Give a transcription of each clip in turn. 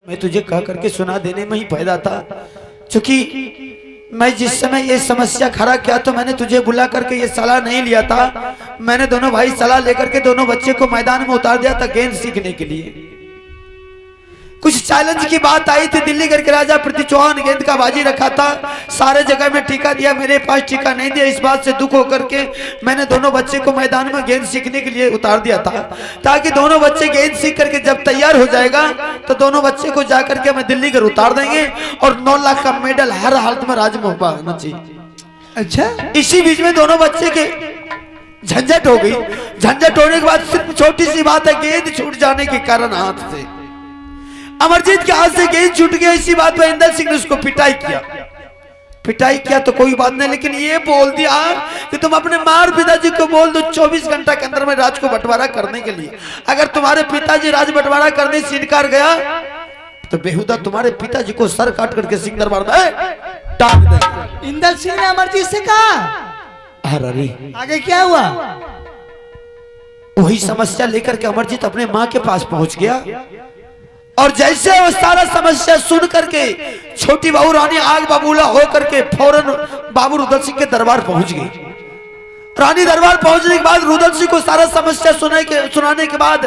मैं तुझे कह करके सुना देने में ही फायदा था, क्योंकि मैं जिस समय ये समस्या खड़ा किया तो मैंने तुझे बुला करके ये सलाह नहीं लिया था। मैंने दोनों भाई सलाह लेकर के दोनों बच्चे को मैदान में उतार दिया था गेंद सीखने के लिए। कुछ चैलेंज की बात आई थी, दिल्ली के राजा पृथ्वी चौहान गेंद का बाजी रखा था, सारे जगह में टीका दिया, मेरे पास टीका नहीं दिया। इस बात से दुख होकर के मैंने दोनों बच्चे को मैदान में गेंद सीखने के लिए उतार दिया था, ताकि दोनों बच्चे गेंद सीख करके जब तैयार हो जाएगा तो दोनों बच्चे को जाकर के मैं दिल्ली कर उतार देंगे और 9 लाख का मेडल हर हालत में राजमोह पाना चाहिए। अच्छा, इसी बीच में दोनों बच्चे के झंझट हो गई। झंझट होने के बाद सिर्फ छोटी सी बात है, गेंद छूट जाने के कारण हाथ से अमरजीत के हाथ से गेंद छूट गया। इसी बात पर इंदर सिंह ने उसको पिटाई किया तो कोई बात नहीं, लेकिन ये बोल दिया कि तुम अपने माँ और पिताजी को बोल दो 24 घंटा के अंदर में राज को बंटवारा करने के लिए। अगर तुम्हारे पिताजी राज बंटवारा करने से इनकार गया तो बेहुदा तुम्हारे पिताजी को सर काट करके सिंह दरबार में टांग देंगे। इंदर सिंह ने अमरजीत से कहा। अरे आगे क्या हुआ? वही समस्या लेकर के अमरजीत अपने माँ के पास पहुंच गया और जैसे वो सारा समस्या सुन करके छोटी बहू रानी आग बबूला हो करके फौरन बाबू रुदल सिंह के दरबार पहुंच गई। रानी दरबार पहुंचने के बाद रुदल सिंह को सारा समस्या सुनाने के बाद,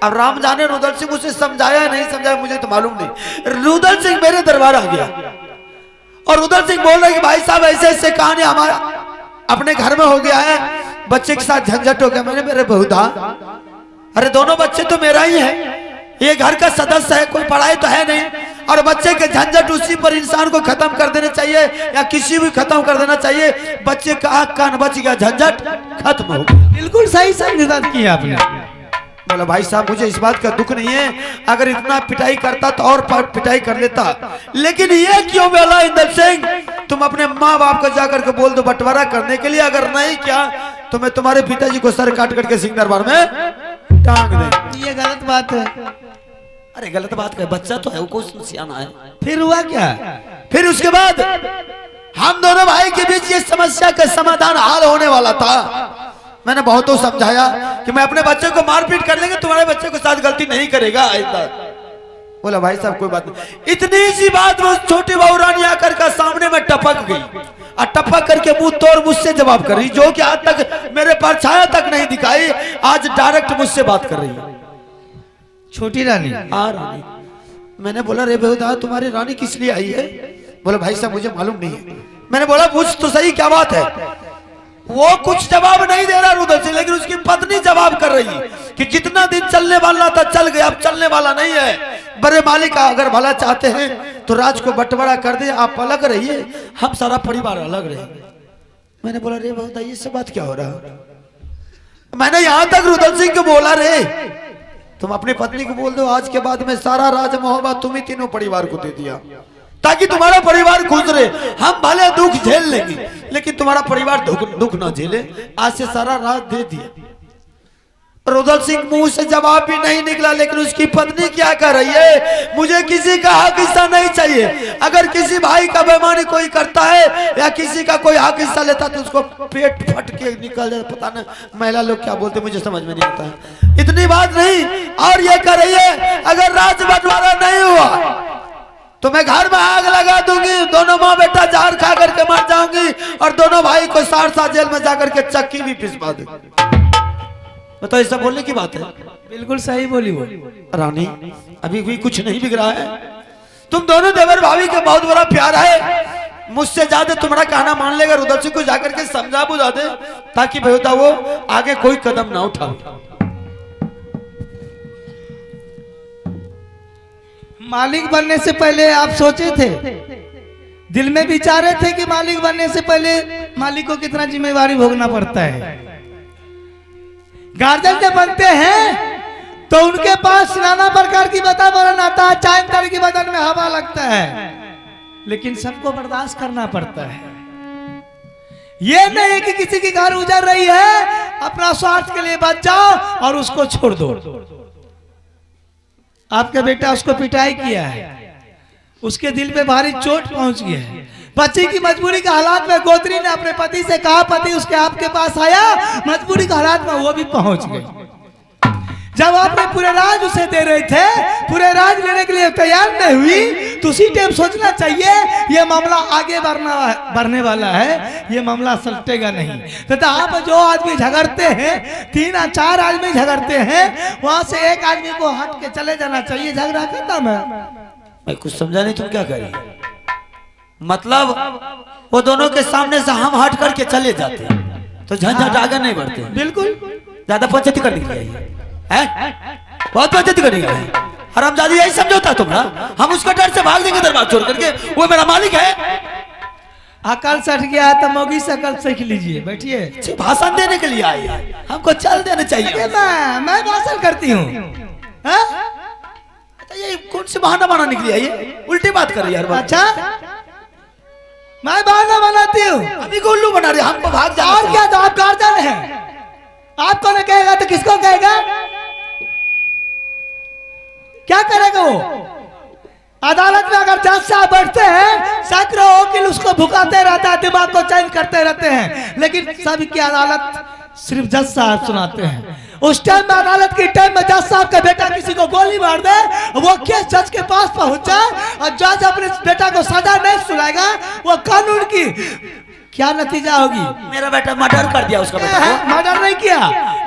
अब राम जाने रुदल सिंह उसे समझाया नहीं समझाया मुझे तो मालूम नहीं, रुदल सिंह मेरे दरबार आ गया और रुदल सिंह बोल रहे कि भाई साहब ऐसे ऐसे कहानी हमारा अपने घर में हो गया है, बच्चे के साथ झंझट हो गया। मैंने मेरे बहुधा, अरे दोनों बच्चे तो मेरा ही है, ये घर का सदस्य है, कोई पढ़ाई तो है नहीं, और बच्चे के झंझट उसी पर इंसान को खत्म कर देना चाहिए या किसी भी खत्म कर देना चाहिए। बच्चे का आंख कान बच गया, झंझट खत्म हो गया। बिल्कुल सही संकेत किया आपने। बोला भाई साहब मुझे इस बात का दुख नहीं है, अगर इतना पिटाई करता तो और पिटाई कर लेता, लेकिन ये क्यों बोला इंदर सिंह तुम अपने माँ बाप को जाकर के बोल दो बंटवारा करने के लिए, अगर नहीं क्या तो मैं तुम्हारे पिताजी को सर काट करके सिंह दरबार में टांग दे। ये गलत बात है। अरे गलत बात का बच्चा तो है, वो कुछ सियाना है। फिर हुआ क्या? फिर उसके बाद हम दोनों भाई के बीच ये समस्या का समाधान हाल होने वाला था। मैंने बहुतों समझाया कि मैं अपने बच्चे को मारपीट कर लेंगे, तुम्हारे बच्चे के साथ गलती नहीं करेगा आइंदा। बोला भाई साहब कोई बात नहीं। इतनी सी बात वो छोटी बहू रानी आकर का सामने में टपक गई और टपक करके मुंह तोड़ मुझसे जवाब कर रही, जो कि आज तक मेरे परछाया तक नहीं दिखाई, आज डायरेक्ट मुझसे बात कर रही है। छोटी रानी? हाँ रानी। मैंने बोला रे बेहुदा तुम्हारी रानी किस लिए आई है? बोला भाई साहब मुझे मालूम नहीं है। मैंने बोला पूछ तो सही क्या बात है? वो कुछ जवाब नहीं दे रहा रुदल सिंह, लेकिन उसकी पत्नी जवाब कर रही कि जितना दिन चलने वाला था चल गया, अब चलने वाला नहीं है। बड़े मालिक अगर भला चाहते हैं तो राज को बंटवारा कर दे, आप अलग रहिए, हम सारा परिवार अलग रहेंगे। मैंने बोला रे बेहुदा ये सब बात क्या हो रहा? मैंने यहां तक रुदल सिंह को बोला रे तुम अपनी पत्नी को बोल दो आज के बाद में सारा राज मोहब्बत तुम ही तीनों परिवार को दे दिया, ताकि तुम्हारा परिवार खुश रहे। हम भले दुख झेल लेंगे लेकिन तुम्हारा परिवार दुख ना झेले। आज से सारा राज दे दिया। रुदल सिंह मुंह से जवाब भी नहीं निकला, लेकिन उसकी पत्नी क्या कर रही है, मुझे किसी का हक हिस्सा नहीं चाहिए। अगर किसी भाई का बेईमानी कोई करता है या किसी का कोई हक हिस्सा लेता तो उसको पेट फट के निकल जाए। पता नहीं महिला लोग क्या बोलते मुझे समझ में नहीं आता है। इतनी बात नहीं, और ये कर रही है अगर राज बंटवारा नहीं हुआ तो मैं घर में आग लगा दूंगी, दोनों माँ बेटा जहर खा करके मर जाऊंगी और दोनों भाई को 60 साल जेल में जाकर के चक्की भी पिसवा दूंगी। तो ऐसा बोलने की बात है? बिल्कुल सही बोली वो रानी। अभी भी कुछ नहीं बिगड़ा है, तुम दोनों देवर भाभी के बहुत बड़ा प्यार है, मुझसे ज्यादा तुम्हारा कहना मान लेगा। रुदल सिंह को जाकर के समझा बुझा दे ताकि बेहुदा वो आगे कोई कदम ना उठाओ। मालिक बनने से पहले आप सोचे थे, दिल में विचारे थे कि मालिक बनने से पहले मालिक को कितना जिम्मेवारी भोगना पड़ता है। गार्जियन जब बनते हैं तो उनके पास नाना प्रकार की वातावरण आता है, चाय तरह की बदन में हवा लगता है, लेकिन सबको बर्दाश्त करना पड़ता है। ये नहीं कि किसी की घर उजड़ रही है अपना स्वार्थ के लिए बच जाओ और उसको छोड़ दो। आपका बेटा उसको पिटाई किया है, उसके दिल पे भारी चोट पहुंच गया है। बच्ची की मजबूरी के हालात में गोत्री ने अपने पति से कहा, पति उसके आपके पास आया, मजबूरी के हालात में वो भी पहुंच गई। जब आपने पूरे राज उसे दे रहे थे, पूरे राज लेने के लिए तैयार नहीं हुई, तो उसी टाइम सोचना चाहिए ये मामला आगे बढ़ने वाला है, ये मामला सलटेगा नहीं। तथा आप जो आदमी झगड़ते हैं, 3 या 4 आदमी झगड़ते हैं, वहां से एक आदमी को हट के चले जाना चाहिए, झगड़ा खत्म है। मैं कुछ समझा नहीं, तुम क्या कह रही है? मतलब वो दोनों के सामने से हम हट करके चले जाते हैं तो झंझट आगे नहीं बढ़ते। बिल्कुल, ज्यादा पंचायती करने के लिए है, बहुत पंचायती करने के लिए। हरामजादी यही समझौता तुम्हारा, हम उसका डर से भाग देंगे दरबार छोड़ करके, वो मेरा मालिक है। अकल सट गया है तो मोगी से अकल सीख लीजिए, बैठिए। भाषण देने के लिए आई है, हमको चल देना चाहिए। मैं भाषण करती हूँ, ये कौन से बहाना बनाने के लिए आई है? उल्टी बात कर रही है हर बार। अच्छा, मैं बहाना बनाती हूँ, अभी को उल्लू बना रही है, हमको भाग जाना। और क्या, तो आप गार्जियन हैं, आपको नहीं कहेगा तो किसको कहेगा? क्या करेगा वो? अदालत में अगर जज साहब बैठते हैं, सैकड़ों वकील उसको भुकाते रहता है, दिमाग को चेंज करते रहते हैं, लेकिन सबकी अदालत सिर्फ जज साहब सुनाते हैं। उस टाइम में, अदालत के टाइम में, जज साहब का बेटा किसी को गोली मार दे, वो केस जज के पास पहुंच जाए और जज अपने बेटा को सजा नहीं सुनाएगा, वो कानून की क्या नतीजा होगी? मेरा बेटा मर्डर कर दिया, उसका बेटा मर्डर नहीं किया,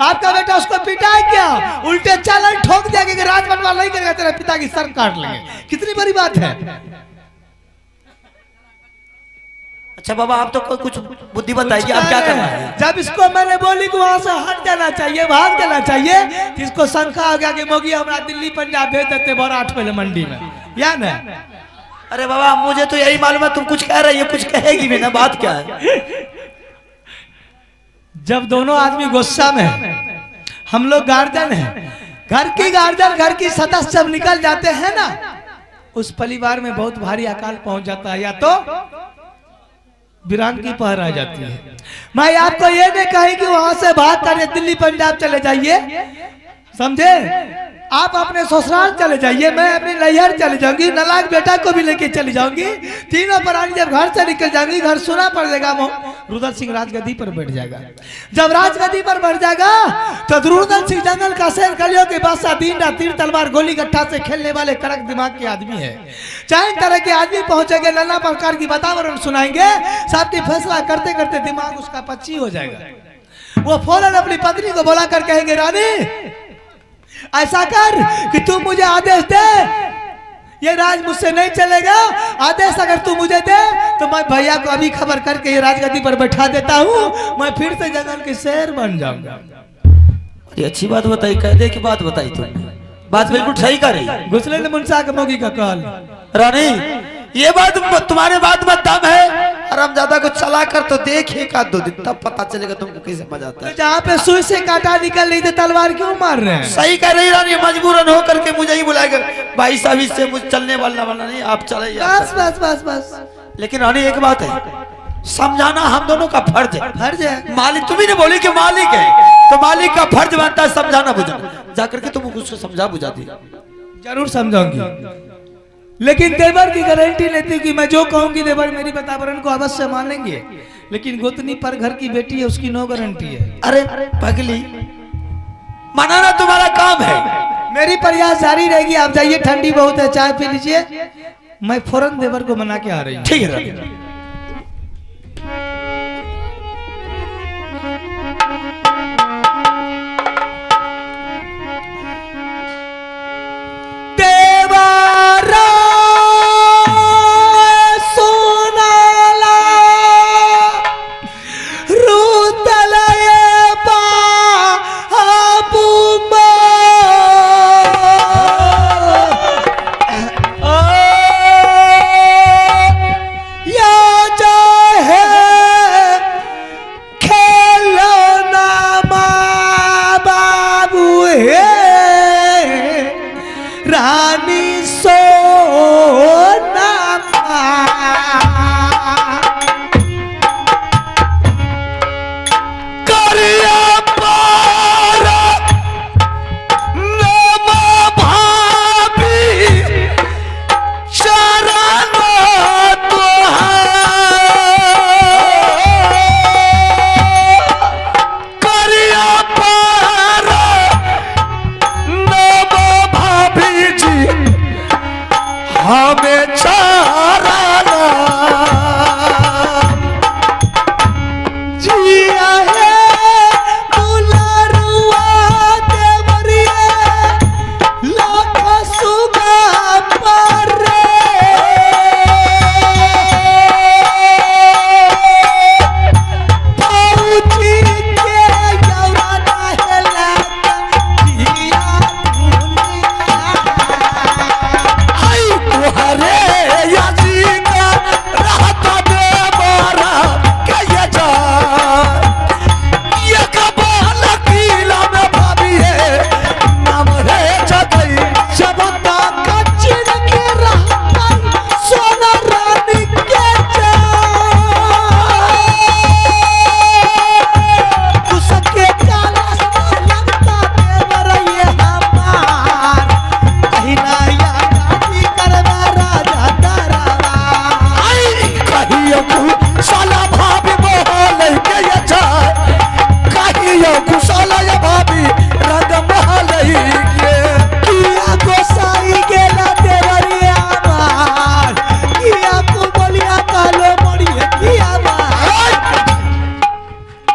आपका बेटा उसको पिटाई किया, उल्टे चालान ठोक दिया कि राज बनवा नहीं करेगा, तेरे पिता की सर काट लेंगे। कितनी बड़ी बात है। अच्छा बाबा, आप तो कुछ बुद्धि बताइए, आप क्या करना है? जब इसको मैंने बोली कि वहां से हट जाना चाहिए, भाग जाना चाहिए, इसको शंका हो गया कि मोगी हमारा दिल्ली पंजाब भेज देते बोरा 8 बजे मंडी में, या ना? अरे बाबा, मुझे तो यही मालूम है तुम कुछ कह रही है, कुछ कहेगी भी ना, बात क्या है? जब दोनों आदमी गुस्सा में हैं, हम लोग गार्जियन हैं, घर की गार्जियन, घर की सदस्य जब निकल जाते हैं ना, उस परिवार में बहुत भारी अकाल पहुंच जाता है, या तो वीरान की पहर आ जाती है। मैं आपको ये नहीं कही कि वहां से भाग कर दिल्ली पंजाब चले जाइए, समझे? आप अपने ससुराल चले जाइए, मैं अपनी नैहर चले जाऊंगी, नलायक बेटा को भी लेके चली जाऊंगी, तीनों प्राणी जब घर से निकल जाएंगी, घर सुना पड़ जाएगा, रुद्र सिंह राजगद्दी पर बैठ जाएगा। जब राजगद्दी पर बैठ जाएगा तो रुद्र सिंह जंगल का शेर, कलियों के बादशाह, दिन रात तीर तलवार गोली गट्ठा से खेलने वाले कड़क दिमाग के आदमी है। 4 तरह के आदमी पहुंचेंगे, नाना प्रकार की वातावरण सुनाएंगे, सबकी फैसला करते करते दिमाग उसका पच्ची हो जाएगा। वो फौरन अपनी पत्नी को बुला कर कहेंगे, रानी ऐसा कर कि तू मुझे आदेश दे, ये राज मुझसे नहीं चलेगा, आदेश अगर तू मुझे दे तो मैं भैया को अभी खबर करके ये राजगद्दी पर बैठा देता हूँ, मैं फिर से जंगल के शेर बन जाऊंगा। ये अच्छी बात बताई, कह दे की बात बताई तुमने, बात बिल्कुल सही कर रही। घुसले ने मुंशा के मोगी का कॉल। रानी, ये बात तुम्हारे बात में दम है, हरामजादा को चला कर तो देख 1-2 दिन, तब पता चलेगा तुमको कैसे मजा आता है। तो जहाँ पे सुई से कांटा निकल रही थी, तलवार क्यों मार रहे हैं? सही कह रही रानी, मजबूरन हो करके मुझे ही बुलाएगा, भाई साहब इससे मुझे चलने वाला नहीं, आप चले। बस बस बस बस। लेकिन रानी एक बात है, समझाना हम दोनों का फर्ज है। फर्ज है, मालिक, तुम्ही ने बोली कि मालिक है, तो मालिक का फर्ज बनता है समझाना बुझाना, जाकर के तुम उसको समझा बुझा दी। जरूर समझाऊंगी, लेकिन देवर की गारंटी लेती कि मैं जो कहूंगी देवर मेरी वातावरण को अवश्य मानेंगे, लेकिन गोतनी पर घर की बेटी है, उसकी नो गारंटी है। अरे पगली, मनाना तुम्हारा काम है। मेरी प्रयास जारी रहेगी, आप जाइए, ठंडी बहुत है, चाय पी लीजिए, मैं फौरन देवर को मना के आ रही हूँ। ठीक है रानी। या हमें चाराना जिया है दुलारुआ देवरिया लाख सुगा पारे पहुंची के यौराना है लाख जिया दुनिया आई तुहरे याजी का रहता दे मारा के ये जा ये कबाल किला में भाभी है नाम है जगई जबता कच्चिन के रहता सोना रानी के जा उसके काला लगता देवर ये हमार कहीं ना या गाड़ी करवा राजा दरबार आई कहियो तू साला भाभी मोहल के ये जा कहियो कुशाला ये भाभी रंग महल के किया गोसाई गेला देवर ये हमार किया को बोलिया कालो मरिए किया मार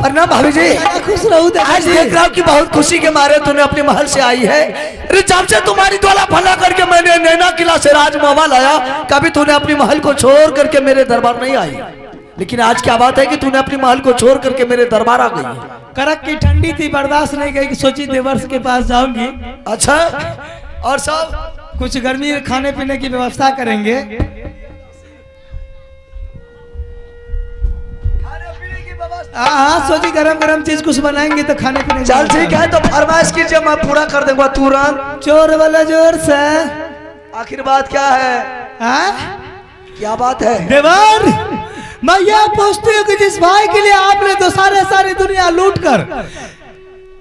प्रणाम भाभी जी। खुश रहू आज देख रहा हूँ कि बहुत खुशी के मारे तूने अपने महल से आई है। अरे जब से तुम्हारी द्वारा भला करके मैंने नैना किला से राजमहल लाया कभी तूने अपनी महल को छोड़ करके मेरे दरबार नहीं आई, लेकिन आज क्या बात है कि तूने अपनी महल को छोड़ करके मेरे दरबार आ गई है। करक की ठंडी थी बर्दाश्त नहीं गई कि सोची देवर्ष के पास जाऊंगी। अच्छा और सब कुछ गर्मी में खाने पीने की व्यवस्था करेंगे। हाँ सोची गरम गरम चीज कुछ बनाएंगे तो खाने पीने की चल ठीक व्यवस्था। है तो फरमाइश कीजिए मैं पूरा कर दूंगा तुरंत। जोर वाला जोर से आखिर बात क्या है? हाँ? क्या बात है? देवर मैं यह पूछती हूँ कि जिस भाई के लिए आपने तो सारी दुनिया लूट कर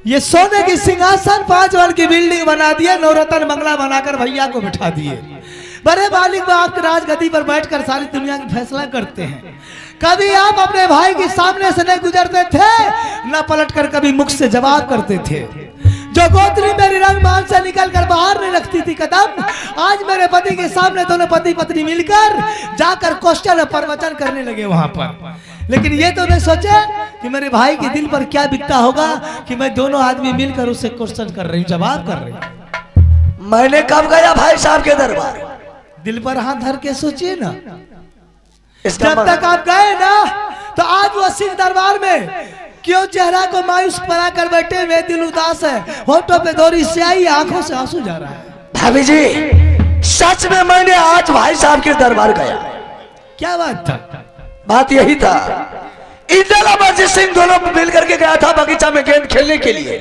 ये सोने की सिंहासन 5 वाल की बिल्डिंग बना दिया, नवरत्न बंगला बनाकर भैया को बिठा दिए, बड़े मालिक में आपके राजगद्दी पर बैठकर सारी दुनिया की फैसला करते हैं। कभी आप अपने भाई के सामने से नहीं गुजरते थे, न पलट कर कभी मुख से जवाब करते थे। जो गोत्री मेरी रंग मान से निकल कर बाहर नहीं रखती थी कदम, आज मेरे पति के सामने दोनों पति पत्नी मिलकर जाकर क्वेश्चन प्रवचन करने लगे वहां पर। लेकिन ये तो नहीं सोचे कि मेरे भाई के दिल पर क्या बीतता होगा कि मैं दोनों आदमी मिलकर उससे क्वेश्चन कर रही हूँ, जवाब कर रही हूँ। मैंने कब गया भाई साहब के दरबार? दिल पर हाथ धर के सोचिए ना, इसका जब तक आप गए ना तो आज वो सिंह दरबार में क्यों चेहरा को मायूस बना कर बैठे हुए, दिल उदास है, होठों पे दोरी स्याही, आंखों से आंसू जा रहा है। भाभी जी सच में मैंने आज भाई साहब के दरबार गया। क्या बात था? बात यही था, इंदल अमरजीत सिंह दोनों मिल करके गया था बगीचा में गेंद खेलने के लिए।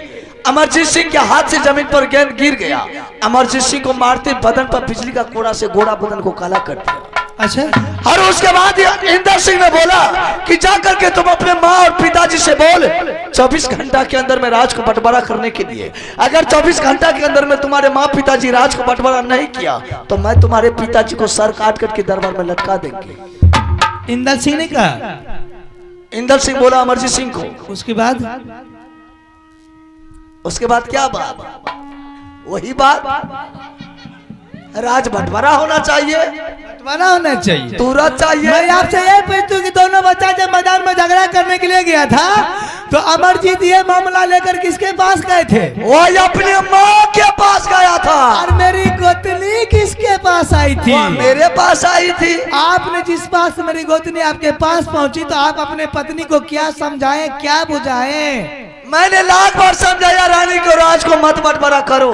अमरजीत सिंह के हाथ से जमीन पर गेंद गिर गया, अमरजीत सिंह को मारते बदन पर बिजली का कोड़ा से गोड़ा बदन को काला कर दिया। अच्छा, और उसके बाद इंदर सिंह ने बोला कि जाकर के तुम अपने माँ और पिताजी से बोल 24 घंटा के अंदर में राज को बंटवारा करने के लिए, अगर 24 घंटा के अंदर में तुम्हारे माँ पिताजी राज को बंटवारा नहीं किया तो मैं तुम्हारे पिताजी को सर काट करके दरबार में लटका देंगे। इंदल सिंह ने कहा। इंदर सिंह बोला अमरजीत सिंह को। उसके बाद क्या बात? वही बात, राज बंटवारा होना चाहिए, बंटवारा होना चाहिए, तुरंत चाहिए। मैं आपसे ये पूछती हूँ कि दोनों बच्चा जब मैदान में झगड़ा करने के लिए गया था तो अमरजीत ये मामला लेकर किसके पास गए थे? वो अपनी माँ के पास गया था। और मेरी गोतनी किसके पास आई थी? वो मेरे पास आई थी। आपने जिस पास मेरी गोतनी आपके पास पहुंची तो आप अपने पत्नी को क्या समझाएं, क्या बुझाएं? मैंने लाख बार समझाया रानी को राज को मत बंटवारा करो,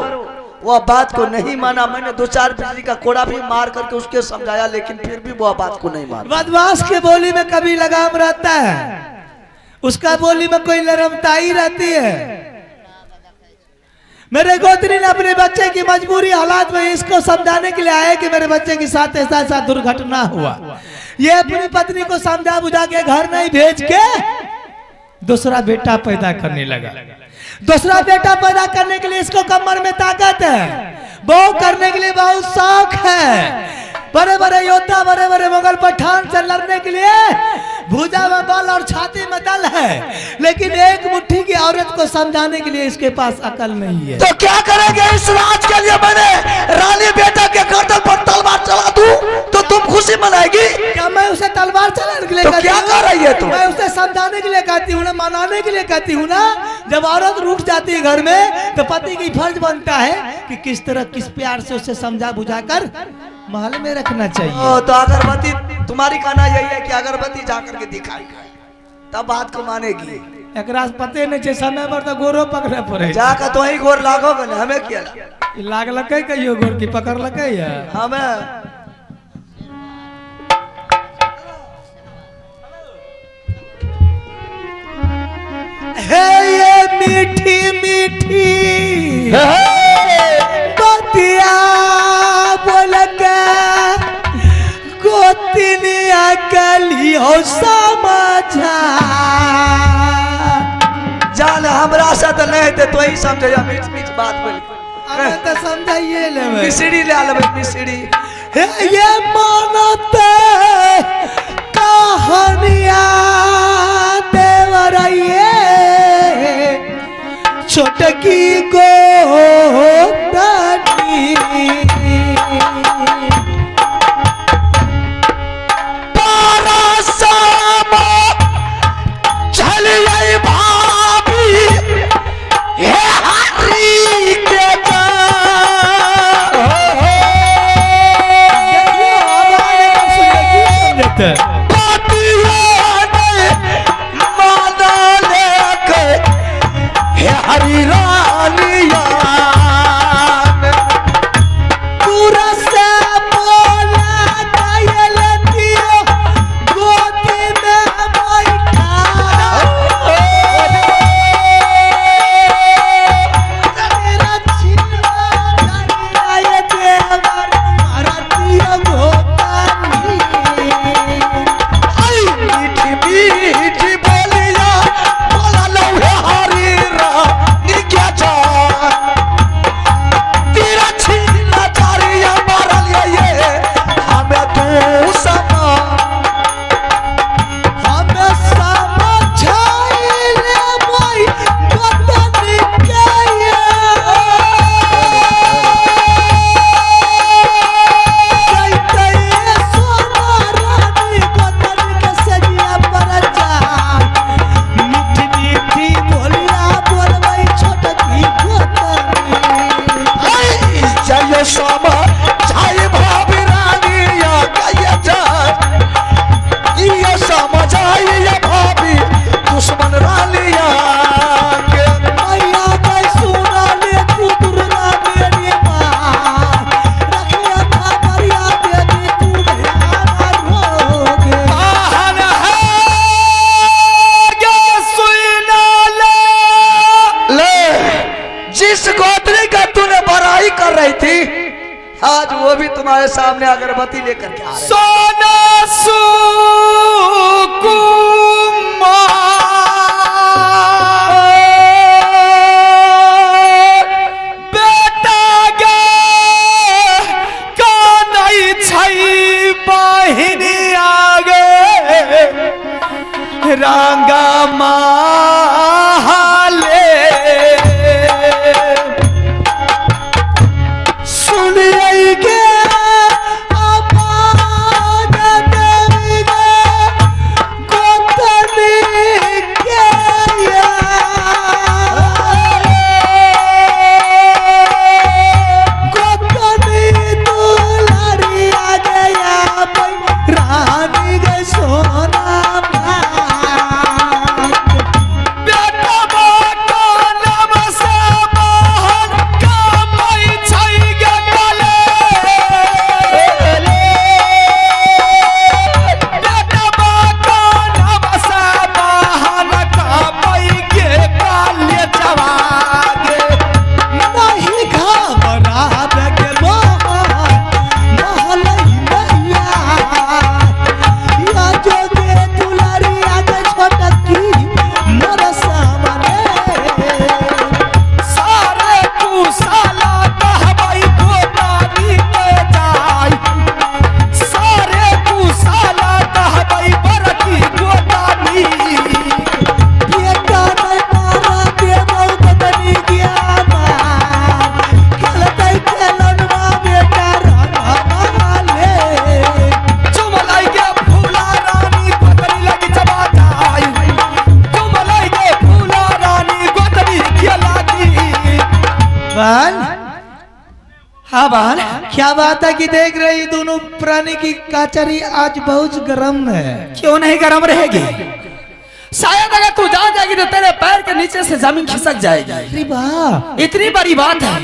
वह बात को नहीं माना। मैंने 2-4 बिजली का कोड़ा भी मार करके उसके समझाया, लेकिन फिर भी वह बात को नहीं माना। बदमाश के बोली में कभी लगाम रहता है, उसका बोली में कोई नरमताई रहती है। मेरे गोत्री ने अपने बच्चे की मजबूरी हालात में इसको समझाने के लिए आए कि मेरे बच्चे के साथ ऐसा दुर्घटना हुआ। ये अपनी पत्नी को समझा बुझा के घर नहीं भेज के दूसरा बेटा पैदा करने लगा। दूसरा बेटा पैदा करने के लिए इसको कमर में ताकत है, वो करने के लिए बहुत शौक है। बड़े बड़े योद्धा, बड़े बड़े मुगल पठान से लड़ने के लिए भुजा में बल और छाती में दल है, लेकिन एक मुट्ठी की औरत को समझाने के लिए इसके पास अकल नहीं है। तो क्या करेंगे इस राज के लिए? मैंने रानी बेटा के गर्दन पर तलवार चला दूं। लिए तो कहती क्या हूँ, कर रही है तू? मैं उसे समझाने के लिए कहती हूँ ना, मनाने के लिए कहती हूँ ना। जब औरत रूठ जाती है घर में तो पति की फर्ज बनता है कि किस तरह किस प्यार से उसे समझा बुझाकर महल में रखना चाहिए। तो अगरबत्ती तुम्हारी कहना यही है कि अगरबत्ती जाकर के दिखाई तब बात को मानेगी। एकरा से पते नहीं छे, समय पर तो गोरो पकड़े पड़े। जाकर तो ही गोर लागोगे ना, हमें क्या लागलकै कहियो गोर की पकड़ लकै या हमें। हे ये मीठी मीठी बतिया बोल के गोतिनिया कली हो समझा। जान हमरा से तो नहीं थे तो ही समझे मीठ मीठ बात बोल हमें तो समझाइए ले मिश्री ले लेबे मिश्री। ये मानते कहानिया देवराइए छोटकी गोदनी आज वो भी तुम्हारे सामने अगरबत्ती लेकर के आ रहे हैं। सोना सुकुमार बेटा गे कानई छई बहिनी आगे रंगा माले हाँ बहन, क्या बात है कि देख रही दोनों प्राणी की काचरी आज बहुत गर्म है। क्यों नहीं गर्म रहेगी? शायद अगर तू जा जाएगी तो तेरे पैर के नीचे से जमीन खिसक जाएगी। अरे वाह, इतनी बड़ी बात है।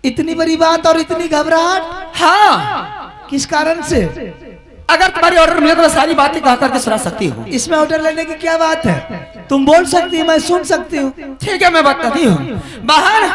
इतनी बड़ी बात और इतनी घबराहट हाँ, किस कारण से? अगर तुम्हारी ऑर्डर मिले तो मैं सारी बातें कह करके सुना सकती हूँ। इसमें ऑर्डर लेने की क्या बात है? तुम बोल सकती हो, मैं सुन सकती हूँ। ठीक है, मैं बताती हूँ। बहन,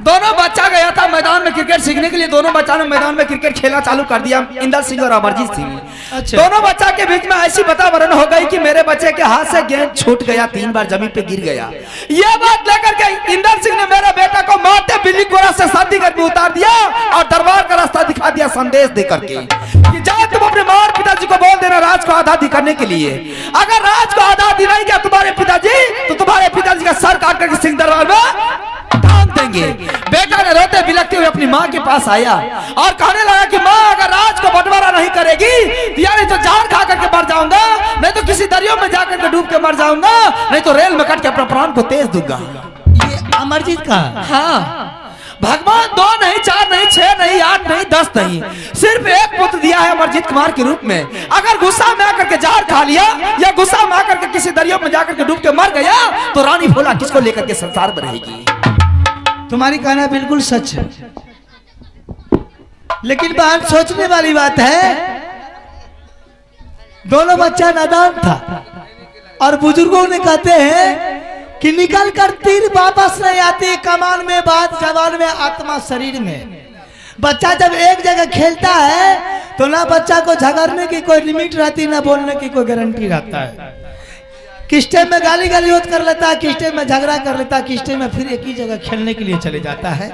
दोनों बच्चा गया था मैदान में क्रिकेट सीखने के लिए। दोनों बच्चा ने मैदान में क्रिकेट खेलना चालू कर दिया, इंदर सिंह और अमरजीत सिंह। अच्छा। दोनों बच्चा के बीच में ऐसी वातावरण हो गई कि मेरे बच्चे के हाथ से गेंद छूट गया, 3 बार जमीन पे गिर गया। यह बात लेकर के इंदर सिंह ने मेरे बेटा को मारते बिल्ली गोरा से शादी करके उतार दिया और दरबार का रास्ता दिखा दिया संदेश दे करके कि जाओ तुम अपने माँ और पिताजी को बोल देना राज को आजादी करने के लिए। अगर राज को आजादी नहीं किया तुम्हारे पिताजी तो तुम्हारे पिताजी का सर काट करके सिंह दरबार में देंगे। बेटा ने रोते बिलखते हुए अपनी माँ के पास आया और कहने लगा कि माँ, अगर राज को बंटवारा नहीं करेगी तो यार तो जान खा करके मर जाऊंगा, नहीं तो किसी दरिया में जाकर के डूब के मर जाऊंगा, नहीं तो रेल में कट के अपना प्राण को तेज दूंगा। ये अमरजीत का? हाँ भगवान 2 नहीं 4 नहीं 6 नहीं 8 नहीं 10 नहीं, सिर्फ एक पुत्र दिया है अमरजीत कुमार के रूप में। अगर गुस्सा में आकर के जहर खा लिया या गुस्सा में आकर के किसी दरिया में जाकर के डूब के मर गया तो रानी भोला किसको लेकर के संसार में रहेगी? तुम्हारी कहना बिल्कुल सच है, लेकिन बात सोचने वाली बात है, दोनों बच्चा नादान था और बुजुर्गों ने कहते हैं कि निकल कर तीर वापस नहीं आती, कमान में बात जवान में आत्मा शरीर में। बच्चा जब एक जगह खेलता है तो ना बच्चा को झगड़ने की कोई लिमिट रहती, ना बोलने की कोई गारंटी रहता है। किस टाइम में गाली गलौज कर लेता है, किस टाइम में झगड़ा कर लेता है, किस टाइम में फिर एक ही जगह खेलने के लिए चले जाता है।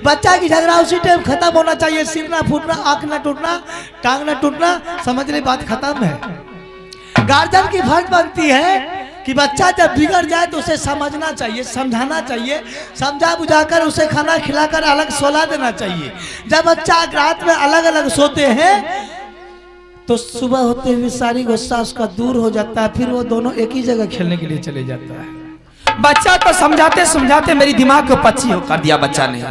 बच्चा की झगड़ा उसी टाइम खत्म होना चाहिए, सिर ना फूटना, आंख ना टूटना, टांग ना टूटना, समझ ले बात खत्म है। गार्जियन की फर्ज बनती है कि बच्चा जब बिगड़ जाए तो उसे समझना चाहिए, समझाना चाहिए, समझा बुझाकर उसे खाना खिलाकर अलग सोला देना चाहिए। जब बच्चा रात में अलग अलग सोते हैं तो सुबह होते हुए सारी गुस्सा उसका दूर हो जाता है, फिर वो दोनों एक ही जगह खेलने के लिए चले जाता है। बच्चा तो समझाते समझाते मेरी दिमाग को पच्ची कर दिया बच्चा ने।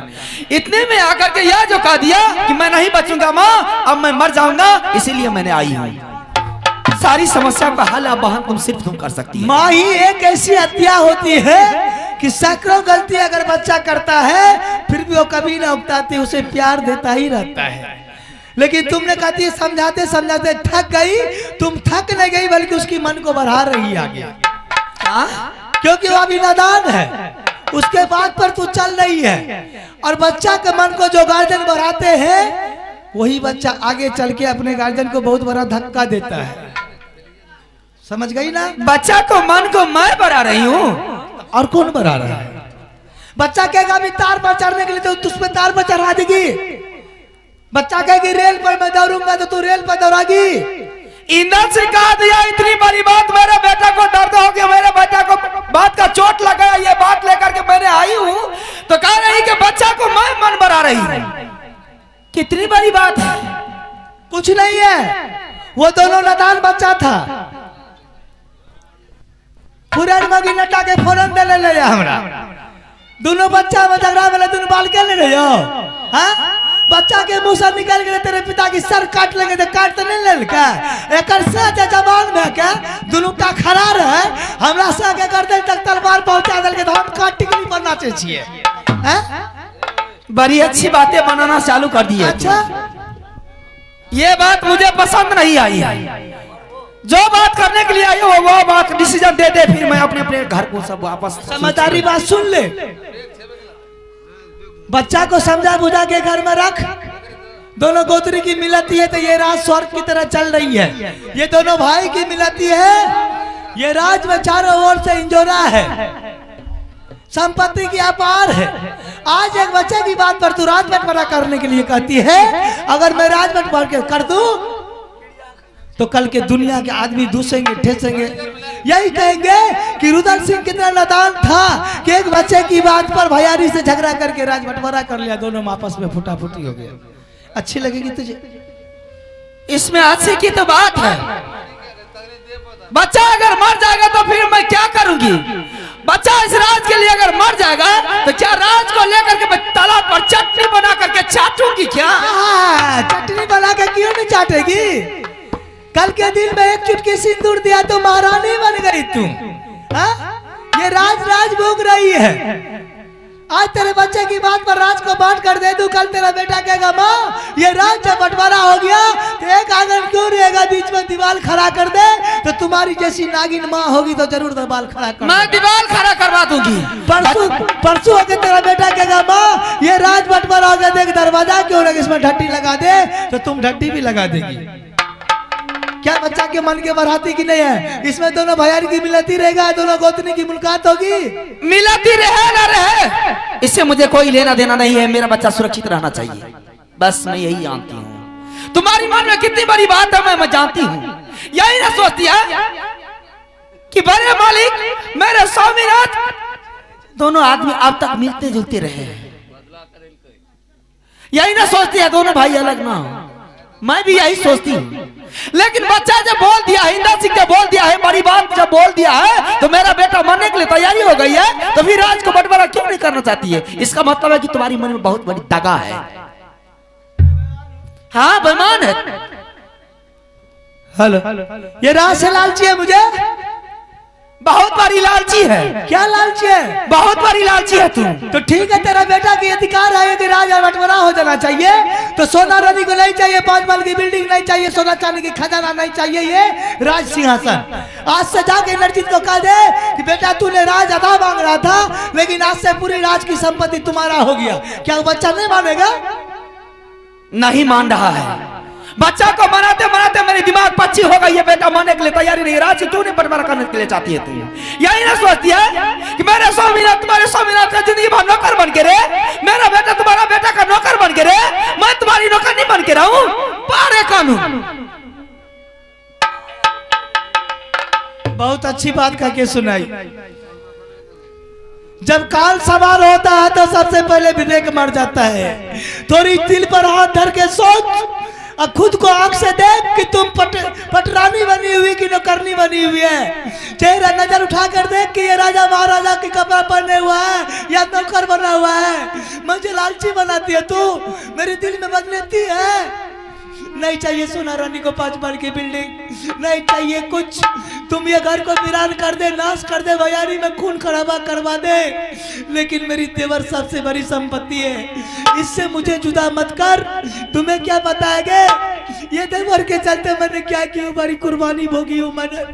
इतने में आकर के यह जो कह दिया कि मैं नहीं बचूंगा माँ, अब मैं मर जाऊंगा, इसीलिए मैंने आई हूँ। सारी समस्या का हल अब बहन तुम सिर्फ तुम कर सकती है। माँ ही एक ऐसी हत्या होती है कि सैकड़ों गलती अगर बच्चा करता है फिर भी वो कभी ना उकताती, उसे प्यार देता ही रहता है। लेकिन तुमने कहती समझाते समझाते थक गई, तुम थक नहीं गई बल्कि उसकी मन को बढ़ा रही आगे, क्योंकि वो अभी नादान है, उसके बाद पर तू चल रही है। और बच्चा के मन को जो गार्जियन बढ़ाते हैं वही बच्चा आगे चल के अपने गार्जियन को बहुत बड़ा धक्का देता है। समझ गई ना? बच्चा को मन को मैं बढ़ा रही हूँ और कौन बढ़ा रहा है? बच्चा कहेगा अभी तार पर चढ़ने के लिए तो तुझ पे तार पर चढ़ा देगी। बच्चा कहेगी रेल पर मैं दौड़ूंगा तो तू रेल पर दौड़ागी। इंदर सिंह कहा दिया इतनी बड़ी बात, मेरे बेटा को दर्द हो गया, मेरे बेटा को बात का चोट लगा, ये बात लेकर के मैंने आई हूँ तो कह रही कि बच्चा को मैं मन बढ़ा रही हूँ। कितनी बड़ी बात है? कुछ नहीं है, वो दोनों नादान बच्चा था। पुरान मगी नटा के फोरन दे ले हमरा दोनों बच्चा में झगड़ा वाला दोनों बाल के ले रहे हो। हाँ, बच्चा के मुंह से निकल गए तेरे पिता की सर काट लेंगे तो काट तो नहीं ले क्या? एक जबान में क्या दोनों का खरार है, हमरा से के कर दे तक तलवार पहुंचा दल के तो हम काट टिकली बनना चाहिए। बड़ी अच्छी बातें बनाना चालू कर दी है। अच्छा, ये बात मुझे पसंद नहीं आई है। जो बात करने के लिए आई हो वो बात डिसीजन दे दे, फिर मैं अपने अपने घर को सब वापस। समझदारी बात सुन ले, बच्चा को समझा बुझा के घर में रख। दोनों गोत्री की मिलती है तो ये राज स्वर्ग की तरह चल रही है। ये दोनों भाई की मिलती है, ये राज में चारों ओर से इंजोरा है, संपत्ति की अपार है। आज एक बच्चे की बात पर तू राज बंटवारा करने के लिए कहती है, अगर मैं राज बंटवारा कर दूं तो कल के दुनिया के आदमी दूसेंगे, ठेसेंगे, यही कहेंगे कि रुद्र सिंह कितना नादान था कि एक बच्चे की बात पर भैयारी से झगड़ा करके राज बंटवारा कर लिया, दोनों आपस में फुटाफुटी हो गया। अच्छी लगेगी तुझे? इसमें अच्छी की तो बात है। बच्चा अगर मर जाएगा तो फिर मैं क्या करूंगी? बच्चा इस राज के लिए अगर मर जाएगा तो क्या राज को लेकर के मैं तालाब पर चटनी बना करके चाटूंगी क्या? चटनी बना के क्यों नहीं चाटेगी? कल के दिन में एक चुटकी सिंदूर दिया तो महारानी बन गई तुम। ये राज भोग रही है। आज तेरे बच्चे की बात पर राज को बांट कर दे दूं, कल तेरा बेटा कहेगा माँ ये राज जब बंटवारा हो गया तो एक आंगन क्यों रहेगा, बीच में दीवार खड़ा कर दे। तो तुम्हारी जैसी नागिन माँ होगी तो जरूर दीवार खड़ा कर, मैं दीवार खड़ा करवा दूंगी। परसों होकर तेरा बेटा कहेगा माँ ये राज बंटवारा हो गया, देख दरवाजा क्यों नहीं, इसमें ढट्टी लगा दे, तो तुम ढट्टी भी लगा देगी। क्या बच्चा के मन के बराती की नहीं है? इसमें दोनों भैयारी की मिलती रहेगा, दोनों गोतनी की मुलाकात होगी। मिलती रहे ना रहे इससे मुझे कोई लेना देना नहीं है, मेरा बच्चा सुरक्षित रहना चाहिए, बस मैं यही जानती हूँ। तुम्हारी मन में कितनी बड़ी बात है मैं जानती हूँ। यही ना सोचती है कि बड़े मालिक मेरे स्वामीनाथ दोनों आदमी अब तक मिलते जुलते रहे, यही ना सोचती है दोनों भाई अलग ना हो, मैं भी यही सोचती हूँ। लेकिन बच्चा जब बोल दिया है, इंदर सिंह जब बोल दिया है, बड़ी बात जब बोल दिया है तो मेरा बेटा मरने के लिए तैयारी हो गई है, तो फिर राज को बंटवारा क्यों नहीं करना चाहती है? इसका मतलब है कि तुम्हारी मन में बहुत बड़ी दगा है। हाँ बेईमान है। हेलो, ये राज से लालची है मुझे, बहुत बड़ी लालची है। क्या लालची है? बहुत बड़ी लालची है तू। तो ठीक है, तेरा बेटा की अधिकार है कि राज बंटवारा हो जाना चाहिए, तो सोना रानी को नहीं चाहिए, 5 महल की बिल्डिंग नहीं चाहिए, सोना चांदी की खजाना नहीं चाहिए, ये राज सिंहासन। आज से जाके नरजीत को कह दे कि बेटा तूने राज अदा मांग रहा था, लेकिन आज से पूरी राज की संपत्ति तुम्हारा हो गया। क्या वो बच्चा नहीं मानेगा? नहीं मान रहा है। बच्चा को मनाते मनाते मेरी दिमाग पच्ची हो गई है, बेटा मानने के लिए तैयारी नहीं, राज क्यों नहीं बंटवारा करने के लिए चाहती है तू? यही ना सोचती है कि मेरे स्वामीनाथ तुम्हारे स्वामीनाथ का जिंदगी भर नौकर बन के रहे, मेरा बेटा तुम्हारा बेटा का नौकर बन के रहे, मैं तुम्हारी नौकर नहीं बन के रहूं? पारे कानून। बहुत अच्छी बात कह के सुनाई। जब काल सवार होता है तो सबसे पहले विवेक मर जाता है। थोड़ी दिल पर हाथ धर के सोच और खुद को आंख से देख कि तुम पटरानी बनी हुई कि नौकरनी बनी हुई है। चेहरा नजर उठा कर देख कि ये राजा महाराजा के कपड़ा पहने हुआ है या नौकर बना हुआ है। मुझे लालची बनाती है तू, मेरे दिल में बद लेती है। नहीं चाहिए सोना रानी को 5 महल की बिल्डिंग, नहीं चाहिए कुछ। तुम ये घर को वीरान कर दे, नाश कर दे, भैयारी में खून खराबा करवा दे, लेकिन मेरी तेवर सबसे बड़ी संपत्ति है, इससे मुझे जुदा मत कर। तुम्हें क्या पता है कि ये तेवर के चलते मैंने क्या की बड़ी कुर्बानी भोगी हूँ मैंने।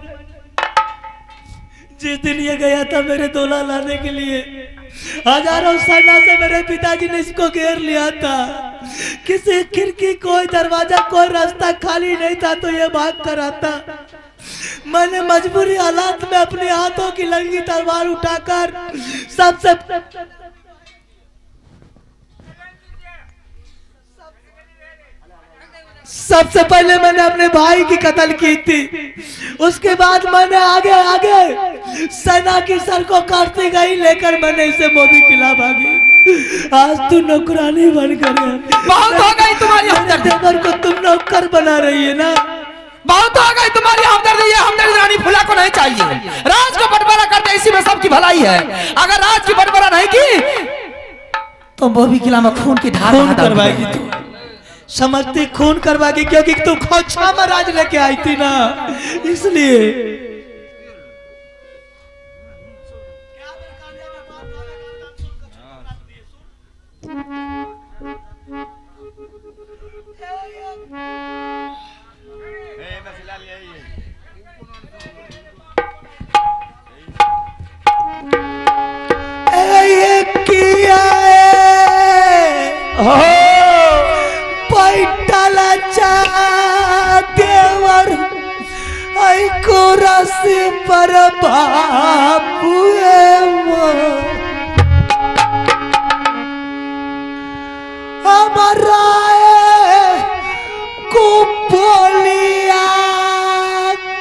जिस दिन ये गया था मेरे दूल्हा लाने के लिए, हजारों सेना से मेरे पिताजी ने इसको घेर लिया था। किसी खिड़की, कोई दरवाजा, कोई रास्ता खाली नहीं था तो ये भाग कर आता। मैंने मजबूरी हालात में अपने हाथों की लंगी तलवार उठाकर सबसे पहले मैंने अपने भाई की कत्ल की थी। उसके बाद मैंने आगे आगे सेना की सर को काटती गई, लेकर मैंने इसे मोदी किला भागी। आज तू नौकरानी बनकर बहुत हो गई तुम्हारी हमदर्दी, को तुम नौकर बना रही है ना। बहुत हो गई तुम्हारी हमदर्दी। ये हमदर्दी रानी फूला को नहीं चाहिए। राज को बंटवारा करते इसी में सबकी भलाई है। अगर राज की बंटवारा नहीं की तो मोदी किला में खून की धार करवाएगी तू, समझती खून करवाएगी, क्योंकि तू खोचा में राज लेके आई थी ना, इसलिए। किया देवर को रसी पर बापू हमारा को बोलिया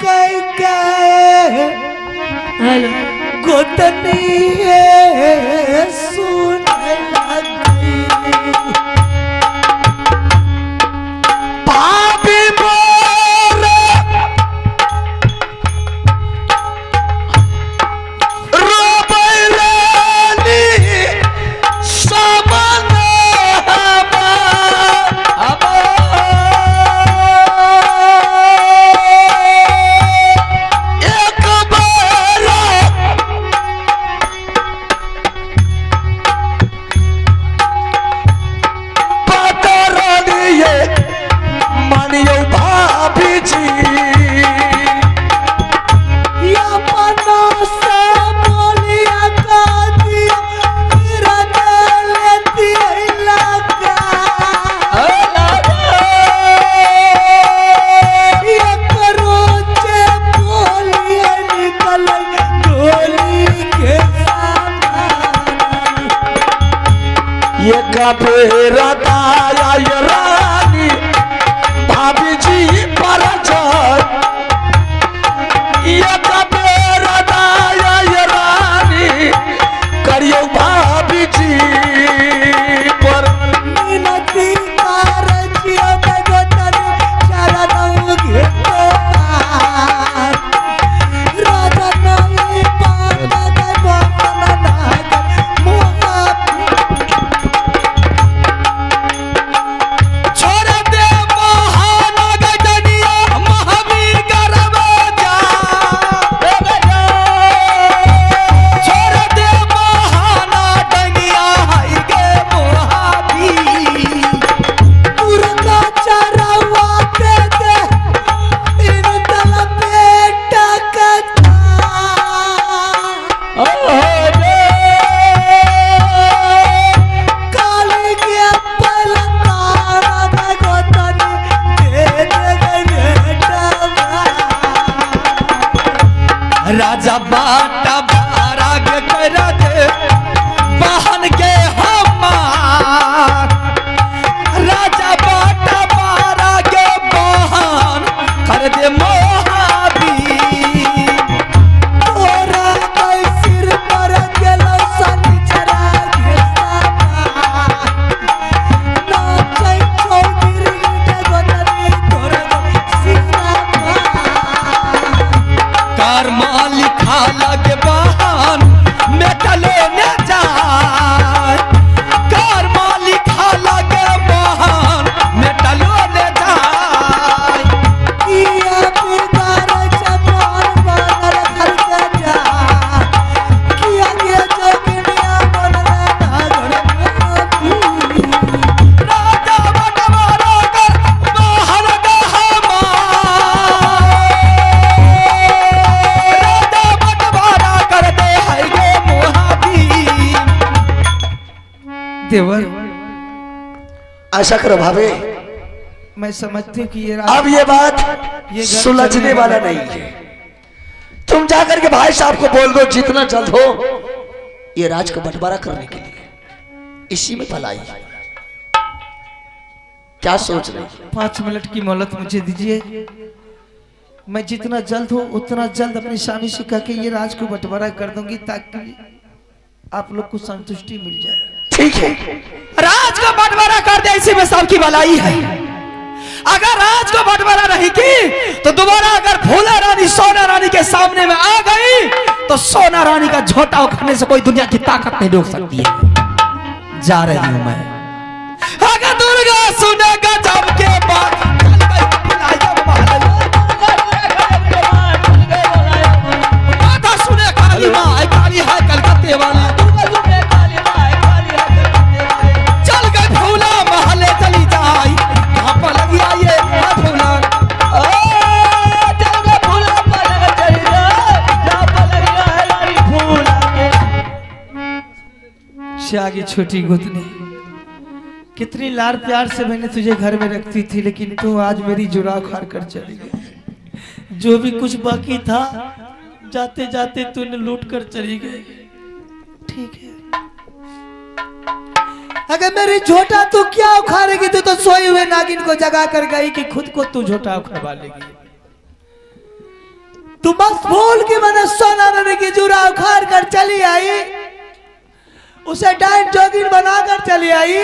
कह गए गोतनी सुन लगी भाभी मोर रोब बेरा दाया ये रानी भाभी जी पर जाए, ये बेरा दाया ये रानी करियो भाभी जी पर। मिनती कर जियो बेगोतन शरणौ घेतो राजा नहीं पाना दे बोलना नाग मुहा छोड़ दे महानग जनिया महावीर गर्भ जा, छोड़ दे महानग जनिया हाय गे महावीर। मुर्गा चरावा के दे इन तल बेटा कथा काली के पलकारा बेगोतन दे दे बेटा राजा बाटा भाराग कर दे बहन के हमार, राजा बाटा भाराग बहन कर दे महावीर। तोरा कोई सिर पर गेलो सनिचरा घेसा नाचै चौगिर गिटे गोतनी तोरा सिरा कर लिखा लगे बहन मेटलो न जाए, कर लिखा लगे बहन मेटलो न जाए। किया बिगाड़ चपान बनर घर के जा किया के जोगिनिया बनर नागर राजा बटवारा कर बहन के हमार, राजा बटवारा कर दे है गे महावीर। देवर ऐसा करो भाभी, मैं समझती हूँ कि ये अब ये बात ये घर सुलझने चलने वाला वाला नहीं है। तुम जाकर के भाई साहब को बोल दो जितना जल्द हो ये राज को बंटवारा करने के लिए, इसी में भलाई है। क्या सोच रहे हैं? 5 मिनट की मोहलत मुझे दीजिए, मैं जितना जल्द हो उतना जल्द अपनी शानी से कह के ये राज को बंटवारा कर दूंगी ताकि आप लोग को संतुष्टि मिल जाए। ठीक है, राज को बंटवारा कर दे, इसी में सबकी भलाई है। अगर राज को बंटवारा नहीं की तो दोबारा अगर भोला रानी सोना रानी के सामने में आ गई तो सोना रानी का झोटा उखाड़ने से कोई दुनिया की ताकत नहीं रोक सकती है। जा रही हूं मैं। अगर दुर्गा सुनेगा जब के बाद चल गई बुलाया माता सुने काली माँ आई, काली है कलकत्ते वाली, चल गई भोला महले चली जाई, यहाँ पर लगी आई ये भोला। शागी छोटी गोतनी, कितनी लाड़ प्यार से मैंने तुझे घर में रखती थी, लेकिन तू आज मेरी जुड़ा खार कर चली गई। जो भी कुछ बाकी था जाते जाते तूने लूट कर चली गई। ठीक है, अगर मेरी झोटा तू क्या उखाड़ेगी? तू तो सोए हुए नागिन को जगा कर गई कि खुद को तू झोटा उखड़वा लेगी। तू बस भूल की मैंने सोना रानी की जुरा उखाड़ कर चली आई, उसे डाइट जोगिन बनाकर चली आई,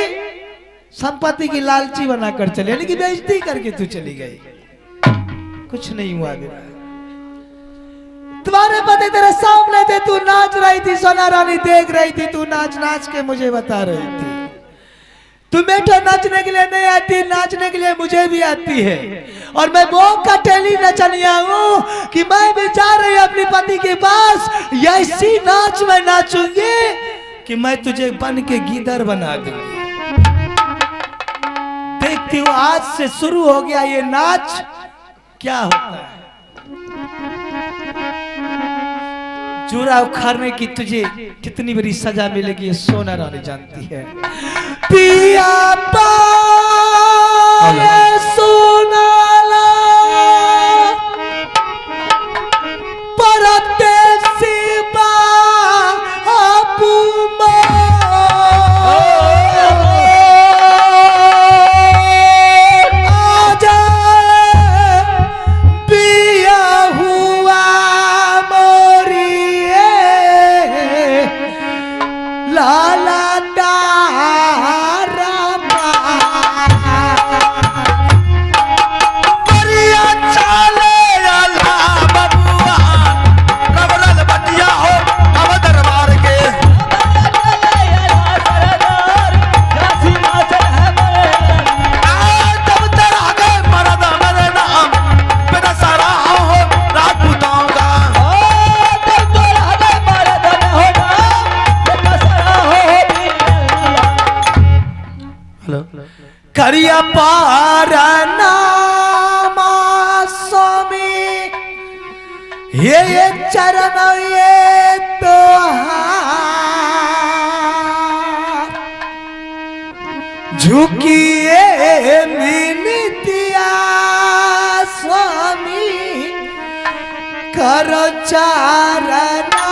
संपत्ति की लालची बनाकर चली, यानी कि बेइज्जती करके तू चली गई। कुछ नहीं हुआ मेरा, तुम्हारे पति तेरे सामने थे, तू नाच रही थी, सोना रानी देख रही थी, तू नाच नाच के मुझे बता रही थी। तुम्हें तो नाचने के लिए नहीं आती, नाचने के लिए मुझे भी आती है। और मैं वो कटेली नचनिया हूँ कि मैं भी जा रही हूँ अपने पति के पास, ऐसी नाच में नाचूंगी कि मैं तुझे बन के गीदड़ बना दूंगी। देखती हूँ आज से शुरू हो गया ये नाच, क्या होता है। चूरा उखाड़ने की तुझे कितनी बड़ी सजा मिलेगी ये सोना रानी जानती है। पिया पाए सोना ला परदेसी बा ये चरण ये तो झुकिए मिनतिया स्वामी करो चारण